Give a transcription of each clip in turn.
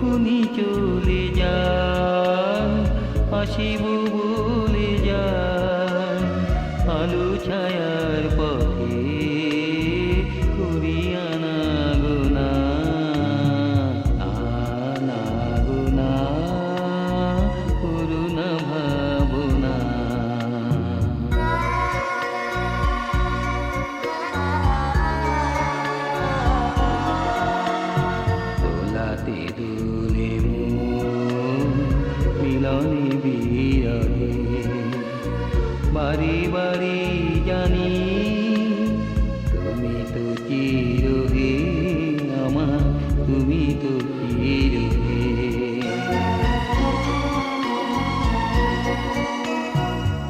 যখনই চলে যায় আসিব বলে যায় আলো ছায়ার পথে করিয়া না গোনা না গোনা করুণা ভাবনা দোলাতে দুলে মিলনে বিরহে বাড়ি বাড়ি জানি তুমি তো চিরহে আমার তুমি তো চিরহে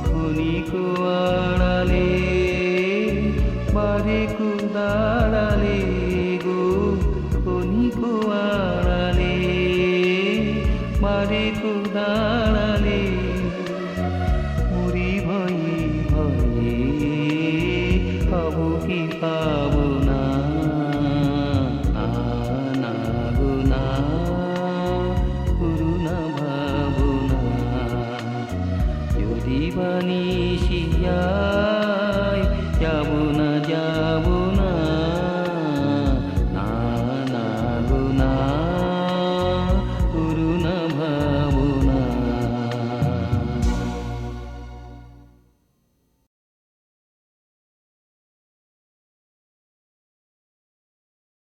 ক্ষণিক আড়ালে বারে কুদাড়ালে গো ক্ষণিক আড়ালে বারে কুদাড়ালে মরি ভয়ে ভয়ে পাবো কি পাবো না না গো না করুণা ভাবনা যদি বানিসিয়া